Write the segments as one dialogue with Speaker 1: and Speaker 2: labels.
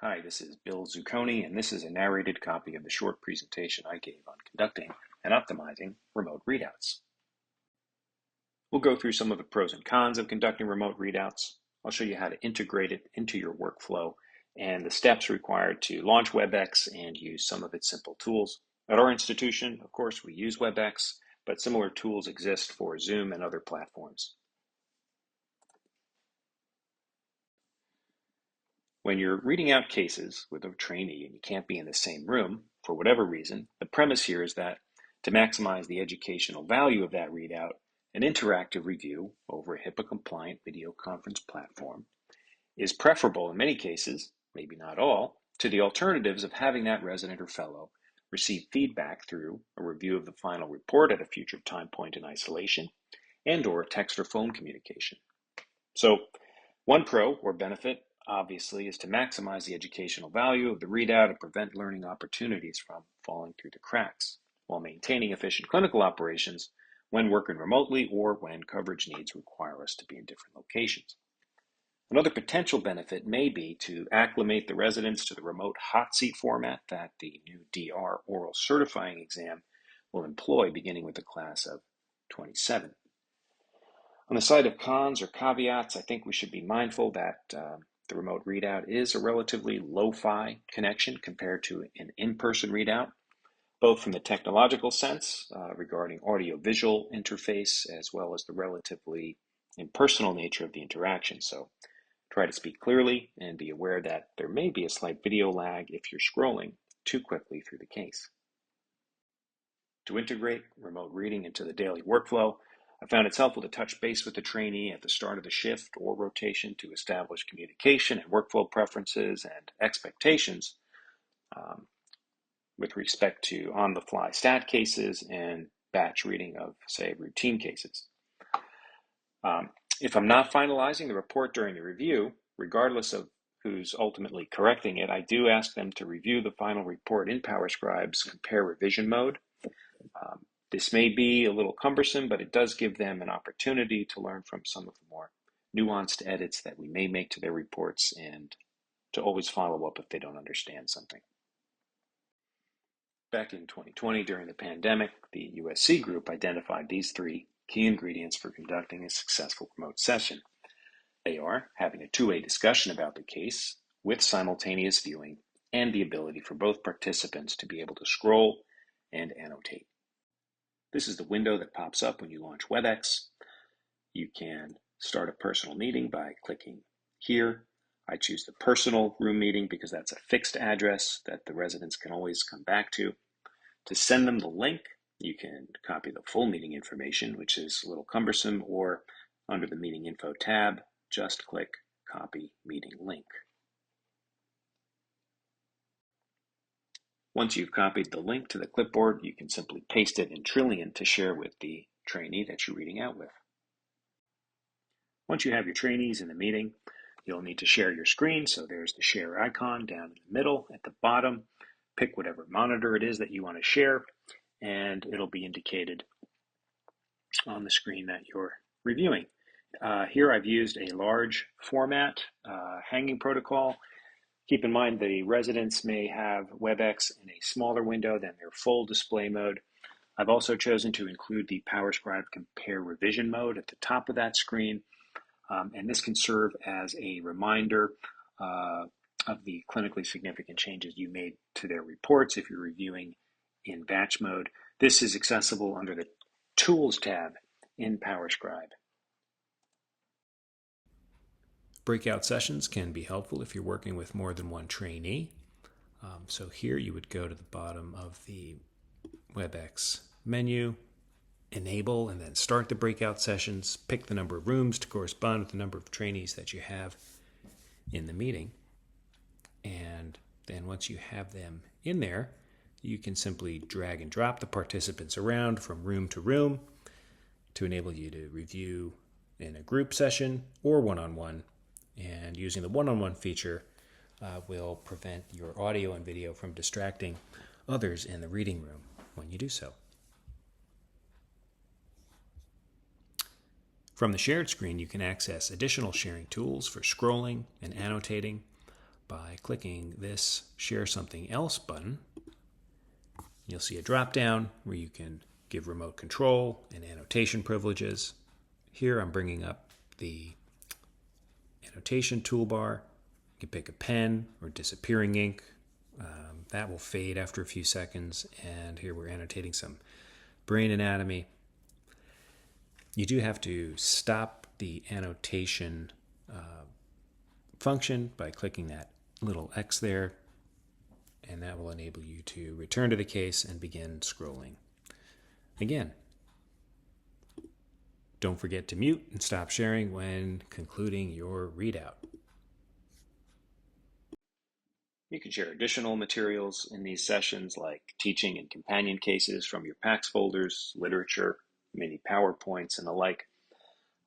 Speaker 1: Hi, this is Bill Zucconi, and this is a narrated copy of the short presentation I gave on conducting and optimizing remote readouts. We'll go through some of the pros and cons of conducting remote readouts. I'll show you how to integrate it into your workflow and the steps required to launch WebEx and use some of its simple tools. At our institution, of course, we use WebEx, but similar tools exist for Zoom and other platforms. When you're reading out cases with a trainee and you can't be in the same room, for whatever reason, the premise here is that to maximize the educational value of that readout, an interactive review over a HIPAA-compliant video conference platform is preferable in many cases, maybe not all, to the alternatives of having that resident or fellow receive feedback through a review of the final report at a future time point in isolation and/or text or phone communication. So, one pro or benefit obviously is to maximize the educational value of the readout and prevent learning opportunities from falling through the cracks, while maintaining efficient clinical operations when working remotely or when coverage needs require us to be in different locations. Another potential benefit may be to acclimate the residents to the remote hot seat format that the new DR oral certifying exam will employ beginning with the class of 27. On the side of cons or caveats, I think we should be mindful that the remote readout is a relatively lo-fi connection compared to an in-person readout, both from the technological sense regarding audio-visual interface as well as the relatively impersonal nature of the interaction. So try to speak clearly and be aware that there may be a slight video lag if you're scrolling too quickly through the case. To integrate remote reading into the daily workflow, I found it's helpful to touch base with the trainee at the start of the shift or rotation to establish communication and workflow preferences and expectations with respect to on-the-fly stat cases and batch reading of, say, routine cases. If I'm not finalizing the report during the review, regardless of who's ultimately correcting it, I do ask them to review the final report in PowerScribe's compare revision mode. This may be a little cumbersome, but it does give them an opportunity to learn from some of the more nuanced edits that we may make to their reports and to always follow up if they don't understand something. Back in 2020, during the pandemic, the USC group identified these three key ingredients for conducting a successful remote session. They are having a two-way discussion about the case with simultaneous viewing and the ability for both participants to be able to scroll and annotate. This is the window that pops up when you launch WebEx. You can start a personal meeting by clicking here. I choose the personal room meeting because that's a fixed address that the residents can always come back to. To send them the link, you can copy the full meeting information, which is a little cumbersome, or under the Meeting Info tab, just click Copy Meeting Link. Once you've copied the link to the clipboard, you can simply paste it in Trillian to share with the trainee that you're reading out with. Once you have your trainees in the meeting, you'll need to share your screen. So there's the share icon down in the middle. At the bottom, pick whatever monitor it is that you want to share, and it'll be indicated on the screen that you're reviewing. Here I've used a large format hanging protocol. Keep in mind the residents may have WebEx in a smaller window than their full display mode. I've also chosen to include the PowerScribe Compare Revision mode at the top of that screen, and this can serve as a reminder of the clinically significant changes you made to their reports if you're reviewing in batch mode. This is accessible under the Tools tab in PowerScribe.
Speaker 2: Breakout sessions can be helpful if you're working with more than one trainee. So here you would go to the bottom of the WebEx menu, enable, and then start the breakout sessions. Pick the number of rooms to correspond with the number of trainees that you have in the meeting. And then once you have them in there, you can simply drag and drop the participants around from room to room to enable you to review in a group session or one-on-one. And using the one-on-one feature will prevent your audio and video from distracting others in the reading room when you do so. From the shared screen, you can access additional sharing tools for scrolling and annotating. by clicking this Share Something Else button. You'll see a drop-down where you can give remote control and annotation privileges. Here I'm bringing up the annotation toolbar. You can pick a pen or disappearing ink. That will fade after a few seconds. And here we're annotating some brain anatomy. You do have to stop the annotation function by clicking that little X there, and that will enable you to return to the case and begin scrolling. Again, don't forget to mute and stop sharing when concluding your readout.
Speaker 1: You can share additional materials in these sessions like teaching and companion cases from your PACS folders, literature, mini PowerPoints, and the like.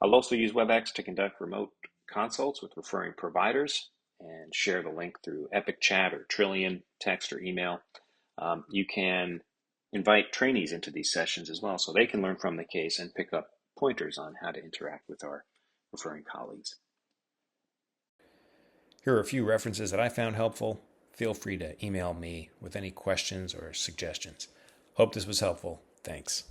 Speaker 1: I'll also use WebEx to conduct remote consults with referring providers and share the link through Epic Chat or Trillian, text or email. You can invite trainees into these sessions as well so they can learn from the case and pick up pointers on how to interact with our referring colleagues.
Speaker 2: Here are a few references that I found helpful. Feel free to email me with any questions or suggestions. Hope this was helpful. Thanks.